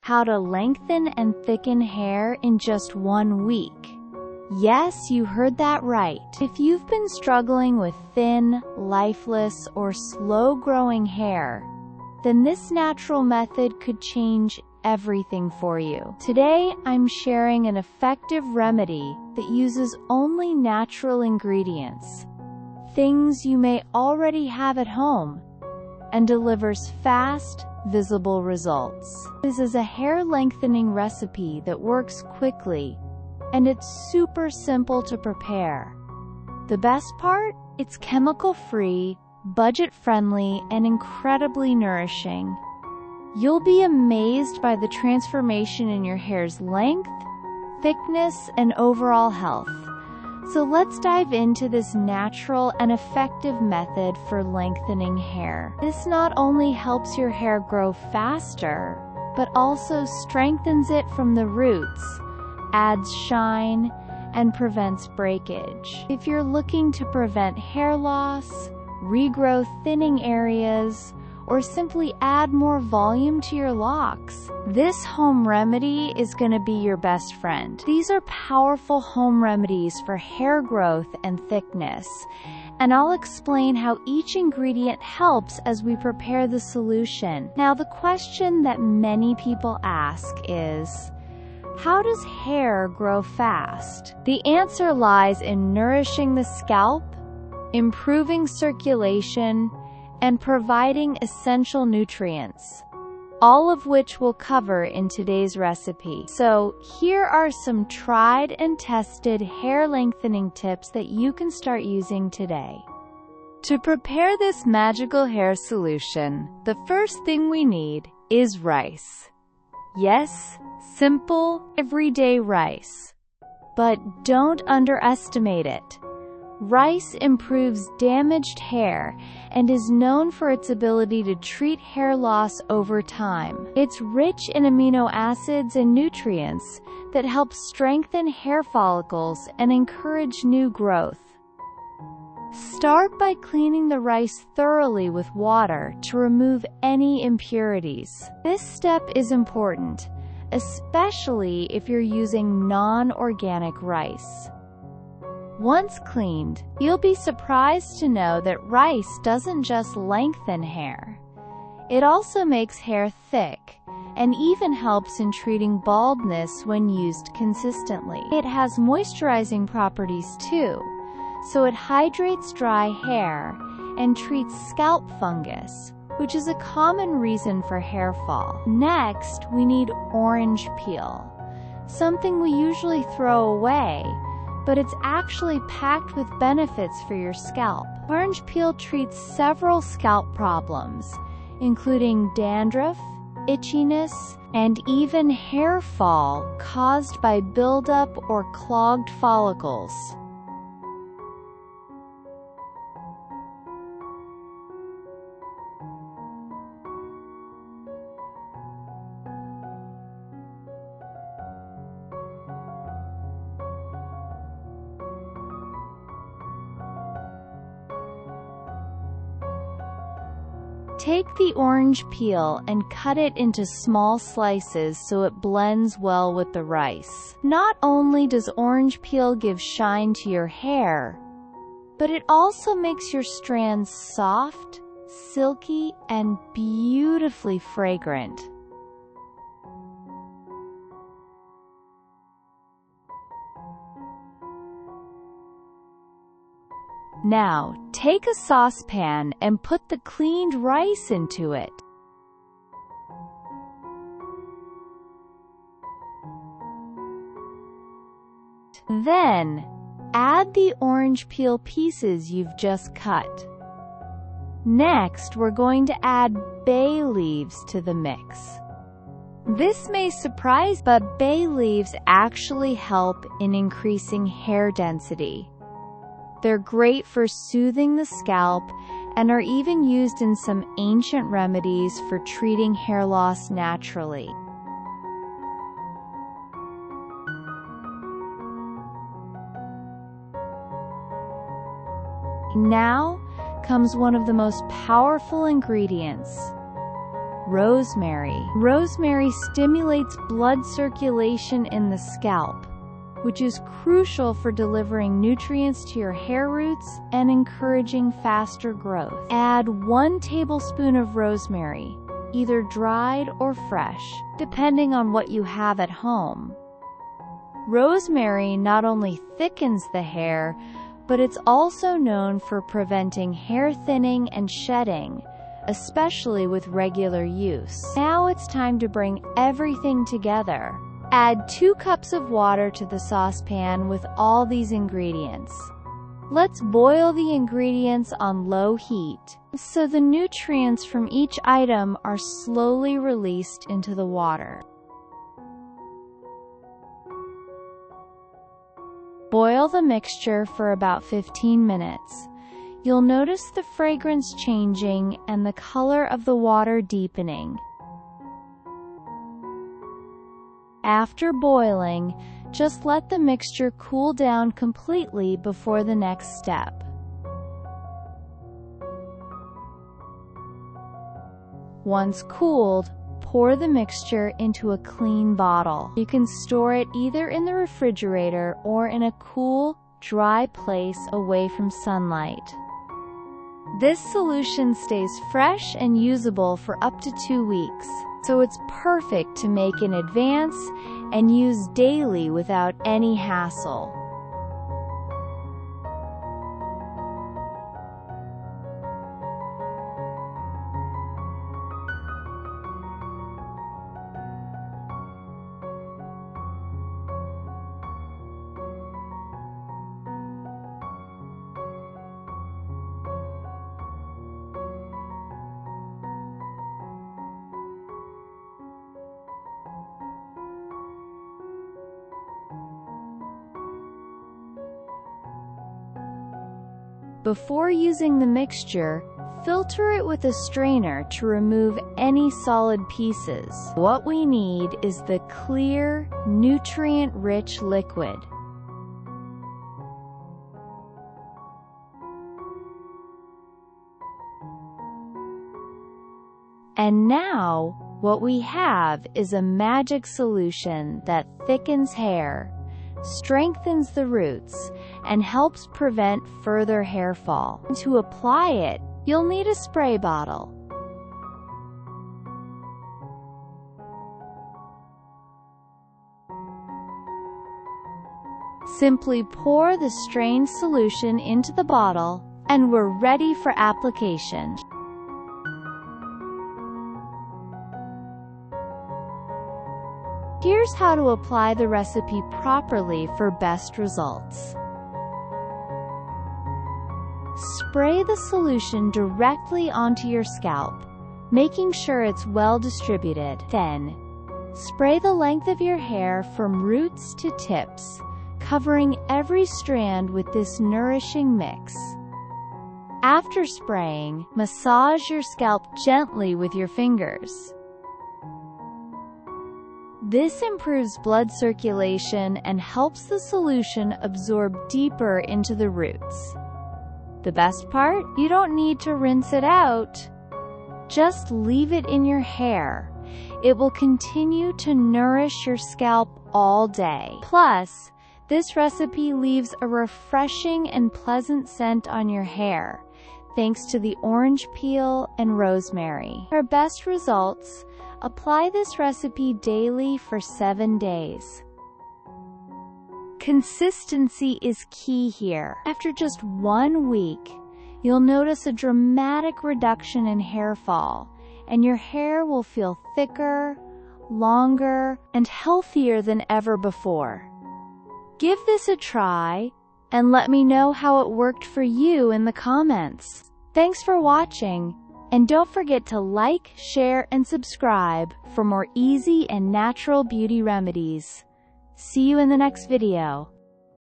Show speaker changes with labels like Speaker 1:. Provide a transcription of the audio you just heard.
Speaker 1: how to lengthen and thicken hair in just 1 week. Yes, you heard that right. If you've been struggling with thin, lifeless, or slow-growing hair, then this natural method could change everything for you. Today, I'm sharing an effective remedy that uses only natural ingredients, things you may already have at home, and delivers fast, visible results. This is a hair lengthening recipe that works quickly, and it's super simple to prepare. The best part? It's chemical-free, budget-friendly, and incredibly nourishing. You'll be amazed by the transformation in your hair's length, thickness, and overall health. So let's dive into this natural and effective method for lengthening hair. This not only helps your hair grow faster, but also strengthens it from the roots, adds shine, and prevents breakage. If you're looking to prevent hair loss, regrow thinning areas, or simply add more volume to your locks, this home remedy is going to be your best friend. These are powerful home remedies for hair growth and thickness, and I'll explain how each ingredient helps as we prepare the solution. Now, the question that many people ask is, how does hair grow fast? The answer lies in nourishing the scalp, improving circulation, and providing essential nutrients, all of which we'll cover in today's recipe. So here are some tried and tested hair lengthening tips that you can start using today. To prepare this magical hair solution, the first thing we need is rice. Yes, simple, everyday rice. But don't underestimate it. Rice improves damaged hair and is known for its ability to treat hair loss over time. It's rich in amino acids and nutrients that help strengthen hair follicles and encourage new growth. Start by cleaning the rice thoroughly with water to remove any impurities. This step is important, especially if you're using non-organic rice. Once cleaned, you'll be surprised to know that rice doesn't just lengthen hair. It also makes hair thick, and even helps in treating baldness when used consistently. It has moisturizing properties too, so it hydrates dry hair and treats scalp fungus, which is a common reason for hair fall. Next, we need orange peel, something we usually throw away, but it's actually packed with benefits for your scalp. Orange peel treats several scalp problems, including dandruff, itchiness, and even hair fall caused by buildup or clogged follicles. Take the orange peel and cut it into small slices so it blends well with the rice. Not only does orange peel give shine to your hair, but it also makes your strands soft, silky, and beautifully fragrant. Now, take a saucepan and put the cleaned rice into it. Then, add the orange peel pieces you've just cut. Next, we're going to add bay leaves to the mix. This may surprise, but bay leaves actually help in increasing hair density. They're great for soothing the scalp and are even used in some ancient remedies for treating hair loss naturally. Now comes one of the most powerful ingredients: Rosemary. Rosemary stimulates blood circulation in the scalp, which is crucial for delivering nutrients to your hair roots and encouraging faster growth. Add 1 tablespoon of rosemary, either dried or fresh, depending on what you have at home. Rosemary not only thickens the hair, but it's also known for preventing hair thinning and shedding, especially with regular use. Now it's time to bring everything together. Add 2 cups of water to the saucepan with all these ingredients. Let's boil the ingredients on low heat, so the nutrients from each item are slowly released into the water. Boil the mixture for about 15 minutes. You'll notice the fragrance changing and the color of the water deepening. After boiling, just let the mixture cool down completely before the next step. Once cooled, pour the mixture into a clean bottle. You can store it either in the refrigerator or in a cool, dry place away from sunlight. This solution stays fresh and usable for up to 2 weeks, so it's perfect to make in advance and use daily without any hassle. Before using the mixture, filter it with a strainer to remove any solid pieces. What we need is the clear, nutrient-rich liquid. And now, what we have is a magic solution that thickens hair, strengthens the roots, and helps prevent further hair fall. To apply it, you'll need a spray bottle. Simply pour the strained solution into the bottle, and we're ready for application. Here's how to apply the recipe properly for best results. Spray the solution directly onto your scalp, making sure it's well distributed. Then, spray the length of your hair from roots to tips, covering every strand with this nourishing mix. After spraying, massage your scalp gently with your fingers. This improves blood circulation and helps the solution absorb deeper into the roots. The best part? You don't need to rinse it out. Just leave it in your hair. It will continue to nourish your scalp all day. Plus, this recipe leaves a refreshing and pleasant scent on your hair, thanks to the orange peel and rosemary. For best results, apply this recipe daily for 7 days. Consistency is key here. After just 1 week, you'll notice a dramatic reduction in hair fall, and your hair will feel thicker, longer, and healthier than ever before. Give this a try, and let me know how it worked for you in the comments. Thanks for watching. And don't forget to like, share, and subscribe for more easy and natural beauty remedies. See you in the next video.